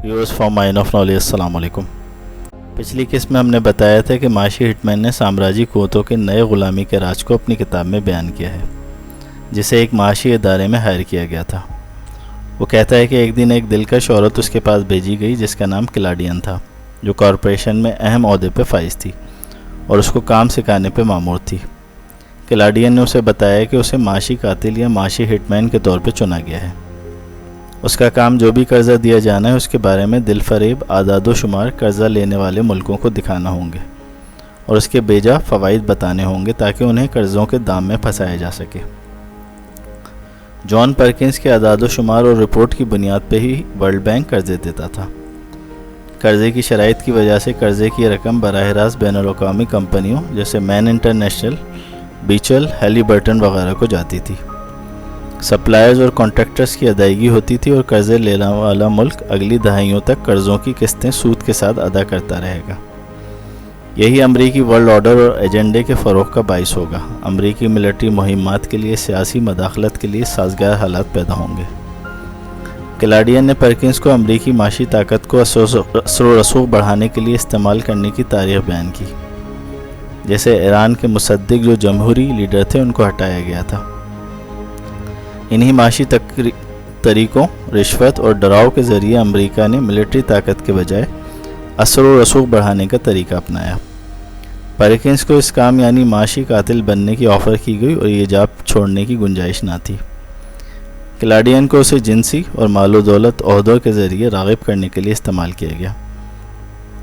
Viewers from mine of knowledge, अस्सलाम वालेकुम। पिछली किस्त में हमने बताया था कि माशी हिटमैन ने साम्राज्य कुव्वतों के नए ग़ुलामी के राज को अपनी किताब में बयान किया है, जिसे एक माशी इदारे में हायर किया गया था। वो कहता है कि एक दिन एक दिलकश औरत उसके पास भेजी गई जिसका नाम क्लाडियन था, जो कॉरपोरेशन में अहम ओहदे पर फाइज थी और उसको काम सिखाने पर मामूर थी। क्लाडियन ने उसे बताया कि उसे माशी कातिल या माशी हिटमैन के तौर पर चुना गया है। उसका काम जो भी कर्ज़ा दिया जाना है उसके बारे में दिल फरेब आदाद व शुमार कर्ज़ा लेने वाले मुल्कों को दिखाना होंगे और उसके बेजा फ़वाइद बताने होंगे ताकि उन्हें कर्ज़ों के दाम में फंसाया जा सके। जॉन परकिंस के आदाद व शुमार और रिपोर्ट की बुनियाद पर ही वर्ल्ड बैंक कर्ज़े देता था। कर्ज़े की शराइत की वजह से कर्ज़े की रकम बराह रास्त बैनुल-अक़वामी कंपनियों जैसे मैन इंटरनेशनल, बीचल, हैलीबर्टन वगैरह को जाती थी। सप्लायर्स और कॉन्ट्रैक्टर्स की अदायगी होती थी और कर्ज़े लेने वाला मुल्क अगली दहाइयों तक कर्ज़ों की किस्तें सूद के साथ अदा करता रहेगा। यही अमरीकी वर्ल्ड ऑर्डर और एजेंडे के फ़रोग़ का बाइस होगा। अमरीकी मिलिट्री मुहिम्मात के लिए सियासी मदाखलत के लिए साज़गार हालात पैदा होंगे। क्लाडियन ने परकिंस को अमरीकी माशी ताकत को असर व रसूख बढ़ाने के लिए इस्तेमाल करने की तारीख़ बयान की। जैसे ईरान के मुसद्दिक जो जमहूरी लीडर थे उनको हटाया गया था। इन्हीं माशी तरीक़ों, रिश्वत और डराव के ज़रिए अमेरिका ने मिलिट्री ताकत के बजाय असर व रसूख बढ़ाने का तरीका अपनाया। परकिंस को इस काम यानी माशी कातिल बनने की ऑफ़र की गई और ये जॉब छोड़ने की गुंजाइश ना थी। क्लाडियन को उसे जिनसी और मालो दौलत ओहदों के ज़रिए राग़िब करने के लिए इस्तेमाल किया गया,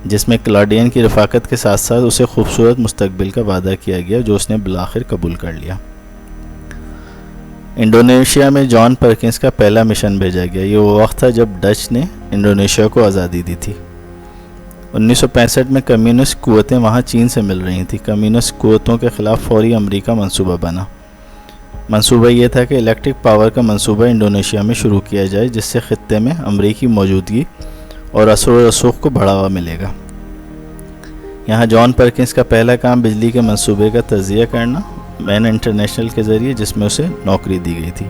जिसमें क्लाडियन की रफ़ाकत के साथ साथ उसे खूबसूरत मुस्तकबिल का वादा किया गया, जो उसने बिलाखिर कबूल कर लिया। इंडोनेशिया में जॉन परकिंस का पहला मिशन भेजा गया। ये वो वक्त था जब डच ने इंडोनेशिया को आज़ादी दी थी। 1965 में कम्युनिस्ट कुव्वतें वहाँ चीन से मिल रही थी। कम्युनिस्ट कुव्वतों के ख़िलाफ़ फौरी अमेरिका मंसूबा बना। मंसूबा ये था कि इलेक्ट्रिक पावर का मंसूबा इंडोनेशिया में शुरू किया जाए, जिससे ख़ित्ते में अमरीकी मौजूदगी और असर व रसूख को बढ़ावा मिलेगा। यहाँ जॉन परकिंस का पहला काम बिजली के मंसूबे का तज्ज़िया करना मैन इंटरनेशनल के ज़रिए, जिसमें उसे नौकरी दी गई थी।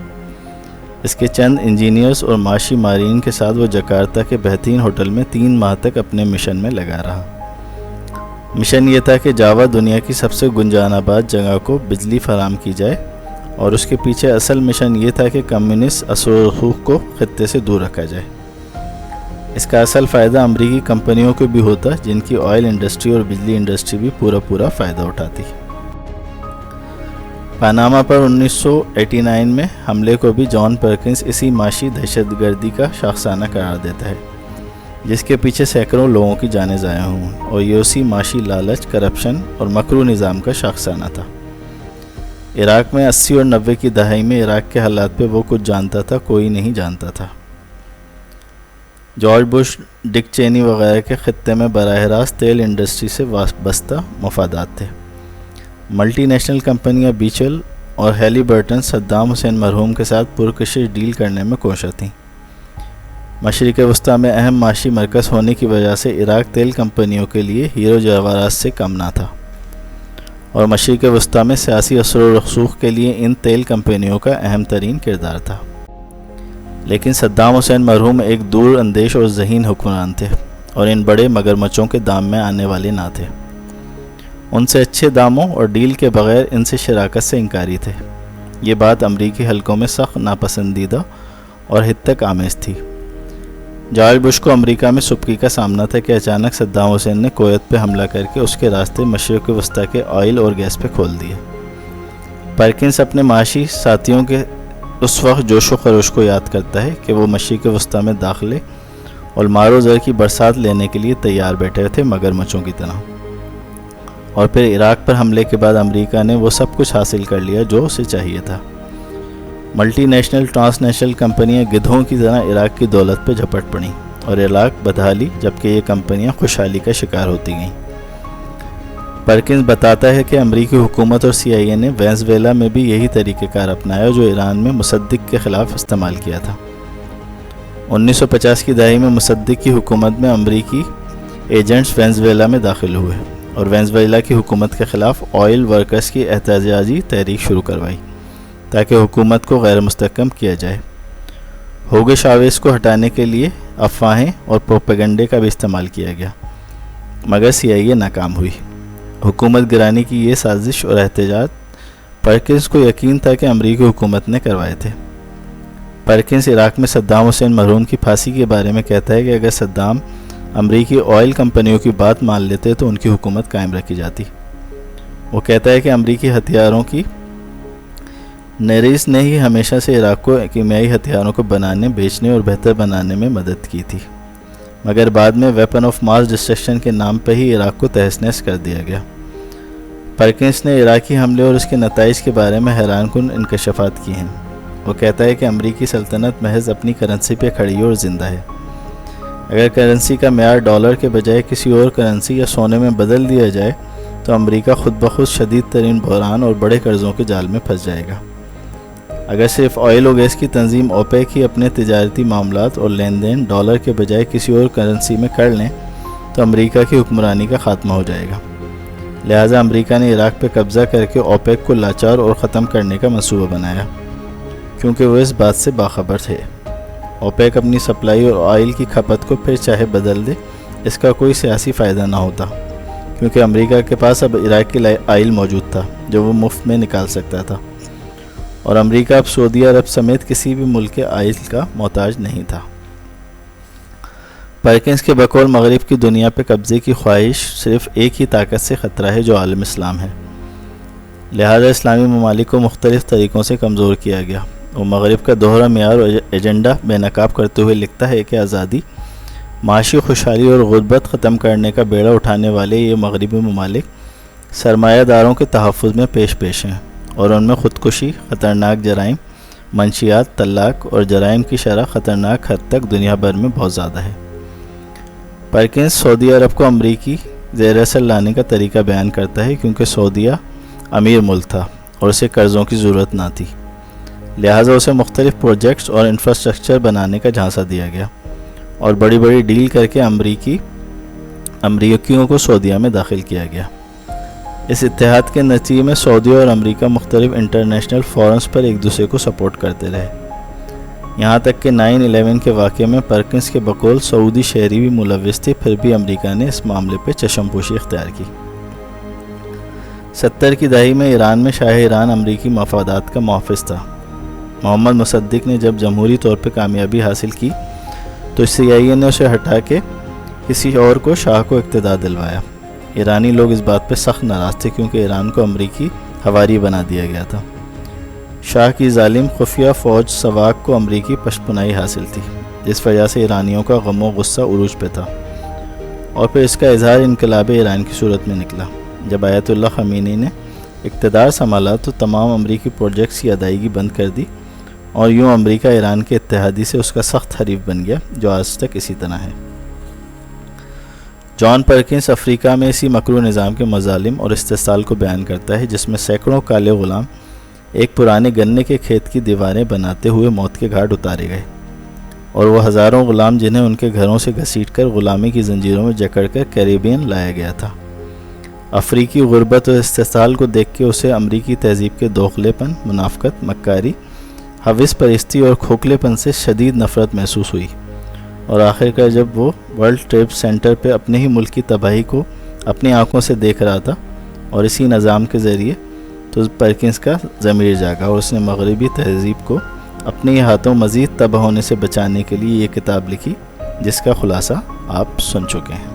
इसके चंद इंजीनियर्स और माशी मारीन के साथ वो जकार्ता के बेहतरीन होटल में 3 माह तक अपने मिशन में लगा रहा। मिशन ये था कि जावा दुनिया की सबसे गुंजानाबाद जगह को बिजली फराम की जाए और उसके पीछे असल मिशन ये था कि कम्युनिस्ट असर व रसूख को ख़ित्ते से दूर रखा जाए। इसका असल फ़ायदा अमरीकी कंपनियों को भी होता, जिनकी ऑयल इंडस्ट्री और बिजली इंडस्ट्री भी पूरा फ़ायदा उठाती। पनामा पर 1989 में हमले को भी जॉन परकिंस इसी माशी दहशतगर्दी का शाखसाना करार देता है, जिसके पीछे सैकड़ों लोगों की जानें ज़ाया हुई और ये उसी माशी लालच, करप्शन और मकरू निज़ाम का शाखसाना था। इराक़ में 80 और 90 की दहाई में इराक़ के हालात पे वो कुछ जानता था, कोई नहीं जानता था। जॉर्ज बुश, डिक चेनी वगैरह के ख़ित्ते में बराह रास्त तेल इंडस्ट्री से वाबस्ता मफादात थे। मल्टी नेशनल कंपनियां बीचल और हैलीबर्टन सद्दाम हुसैन मरहूम के साथ पुरकशिश डील करने में कोशा थीं। मशरिक़ वस्ता में अहम माशी मरकज़ होने की वजह से इराक़ तेल कंपनियों के लिए हीरो जवाहरात से कम ना था और मशरिक़ वस्ता में सियासी असर व रसूख के लिए इन तेल कंपनियों का अहम तरीन किरदार था। लेकिन सद्दाम हुसैन मरहूम एक दूर अंदेश और ज़हीन हुक्मरान थे और इन बड़े मगरमच्छों के दाम में आने वाले ना थे। उनसे अच्छे दामों और डील के बग़ैर इनसे शराकत से इनकारी थे। ये बात अमरीकी हलकों में सख्त नापसंदीदा और हिद तक आमेज़ थी। जॉर्ज बुश को अमरीका में सुबकी का सामना था कि अचानक सद्दाम हुसैन ने कुवैत पे हमला करके उसके रास्ते मशरिक़ वस्ता के ऑयल और गैस पे खोल दिए। परकिंस अपने माशी साथियों के उस वक्त जोश व खरोश को याद करता है कि वो मशरिक़ वस्ता में दाखिले और मारो ज़र की बरसात लेने के लिए तैयार बैठे थे मगरमच्छों की तरह। और फिर इराक़ पर हमले के बाद अमेरिका ने वो सब कुछ हासिल कर लिया जो उसे चाहिए था। मल्टी नेशनल ट्रांसनेशनल कंपनियां गिद्धों की तरह इराक़ की दौलत पर झपट पड़ीं और इराक़ बदहाली, जबकि ये कंपनियां खुशहाली का शिकार होती गईं। परकिंस बताता है कि अमरीकी हुकूमत और CIA ने वेनेज़ुएला में भी यही तरीक़ेकार अपनाया जो ईरान में मुसद्दिक के ख़िलाफ़ इस्तेमाल किया था। 1950 की दहाई में मुसद्दिक की हुकूमत में अमरीकी एजेंट्स वेनेज़ुएला में दाखिल हुए और वेनेज़ुएला की हुकूमत के ख़िलाफ़ ऑयल वर्कर्स की एहतजाजी तहरीक शुरू करवाई ताकि हुकूमत को गैर मुस्तहकम किया जाए। ہوگو شاویز کو ہٹانے کے لیے افواہیں اور پروپیگنڈے کا بھی استعمال کیا گیا، مگر CIA ناکام ہوئی۔ حکومت گرانے کی یہ سازش اور احتجاج پرکنس کو یقین تھا کہ امریکی حکومت نے کروائے تھے۔ پرکنس عراق میں صدام حسین مرحوم کی پھانسی کے بارے میں کہتا ہے کہ اگر صدام امریکی آئل کمپنیوں کی بات مان لیتے تو ان کی حکومت قائم رکھی جاتی۔ وہ کہتا ہے کہ امریکی ہتھیاروں کی نیریز نے ہی ہمیشہ سے عراق کو کیمیائی ہتھیاروں کو بنانے، بیچنے اور بہتر بنانے میں مدد کی تھی، مگر بعد میں ویپن آف ماس ڈسٹرکشن کے نام پہ ہی عراق کو تہس نہس کر دیا گیا۔ پرکنس نے عراقی حملے اور اس کے نتائج کے بارے میں حیران کن انکشافات کی ہیں۔ وہ کہتا ہے کہ امریکی سلطنت محض اپنی کرنسی پہ کھڑی اور زندہ ہے۔ اگر کرنسی کا معیار ڈالر کے بجائے کسی اور کرنسی یا سونے میں بدل دیا جائے تو امریکہ خود بخود شدید ترین بحران اور بڑے قرضوں کے جال میں پھنس جائے گا۔ اگر صرف آئل و گیس کی تنظیم اوپیک ہی اپنے تجارتی معاملات اور لین دین ڈالر کے بجائے کسی اور کرنسی میں کر لیں تو امریکہ کی حکمرانی کا خاتمہ ہو جائے گا۔ لہٰذا امریکہ نے عراق پہ قبضہ کر کے اوپیک کو لاچار اور ختم کرنے کا منصوبہ بنایا، کیونکہ وہ اس بات سے باخبر تھے۔ اوپیک اپنی سپلائی اور آئل کی کھپت کو پھر چاہے بدل دے، اس کا کوئی سیاسی فائدہ نہ ہوتا، کیونکہ امریکہ کے پاس اب عراق کی آئل موجود تھا جو وہ مفت میں نکال سکتا تھا، اور امریکہ اب سعودی عرب سمیت کسی بھی ملک کے آئل کا محتاج نہیں تھا۔ پرکنس کے بقول مغرب کی دنیا پہ قبضے کی خواہش صرف ایک ہی طاقت سے خطرہ ہے جو عالم اسلام ہے، لہذا اسلامی ممالک کو مختلف طریقوں سے کمزور کیا گیا۔ وہ مغرب کا دوہرا معیار اور ایجنڈا بے نقاب کرتے ہوئے لکھتا ہے کہ آزادی، معاشی خوشحالی اور غربت ختم کرنے کا بیڑا اٹھانے والے یہ مغربی ممالک سرمایہ داروں کے تحفظ میں پیش ہیں، اور ان میں خودکشی، خطرناک جرائم، منشیات، طلاق اور جرائم کی شرح خطرناک حد تک دنیا بھر میں بہت زیادہ ہے۔ پرکنس سعودی عرب کو امریکی زیر اثر لانے کا طریقہ بیان کرتا ہے، کیونکہ سعودیہ امیر ملک تھا اور اسے قرضوں کی ضرورت نہ تھی، لہٰذا اسے مختلف پروجیکٹس اور انفراسٹرکچر بنانے کا جھانسا دیا گیا اور بڑی بڑی ڈیل کر کے امریکیوں کو سعودیہ میں داخل کیا گیا۔ اس اتحاد کے نتیجے میں سعودی اور امریکہ مختلف انٹرنیشنل فورمز پر ایک دوسرے کو سپورٹ کرتے رہے، یہاں تک کہ 9/11 کے واقعے میں پرکنس کے بقول سعودی شہری بھی ملوث تھے، پھر بھی امریکہ نے اس معاملے پہ چشم پوشی اختیار کی۔ 70 کی دہائی میں ایران میں شاہ ایران امریکی مفادات کا محافظ تھا۔ محمد مصدق نے جب جمہوری طور پہ کامیابی حاصل کی تو CIA نے اسے ہٹا کے کسی اور کو شاہ کو اقتدار دلوایا۔ ایرانی لوگ اس بات پہ سخت ناراض تھے، کیونکہ ایران کو امریکی ہواری بنا دیا گیا تھا۔ شاہ کی ظالم خفیہ فوج سواق کو امریکی پشپنائی حاصل تھی، جس وجہ سے ایرانیوں کا غم و غصہ عروج پہ تھا، اور پھر اس کا اظہار انقلاب ایران کی صورت میں نکلا۔ جب آیت اللہ خمینی نے اقتدار سنبھالا تو تمام امریکی پروجیکٹس کی ادائیگی بند کر دی، اور یوں امریکہ ایران کے اتحادی سے اس کا سخت حریف بن گیا، جو آج تک اسی طرح ہے۔ جان پرکنس افریقہ میں اسی مکروہ نظام کے مظالم اور استحصال کو بیان کرتا ہے، جس میں سینکڑوں کالے غلام ایک پرانے گنے کے کھیت کی دیواریں بناتے ہوئے موت کے گھاٹ اتارے گئے، اور وہ ہزاروں غلام جنہیں ان کے گھروں سے گھسیٹ کر غلامی کی زنجیروں میں جکڑ کر کیریبین لایا گیا تھا۔ افریقی غربت اور استحصال کو دیکھ کے اسے امریکی تہذیب کے دوغلے پن، منافقت، مکاری، حوث پرستی اور کھوکھلے پن سے شدید نفرت محسوس ہوئی، اور آخرکار جب وہ ورلڈ ٹریڈ سینٹر پہ اپنے ہی ملک کی تباہی کو اپنی آنکھوں سے دیکھ رہا تھا اور اسی نظام کے ذریعے، تو پرکنس کا ضمیر جاگا اور اس نے مغربی تہذیب کو اپنے ہی ہاتھوں مزید تباہ ہونے سے بچانے کے لیے یہ کتاب لکھی، جس کا خلاصہ آپ سن چکے ہیں۔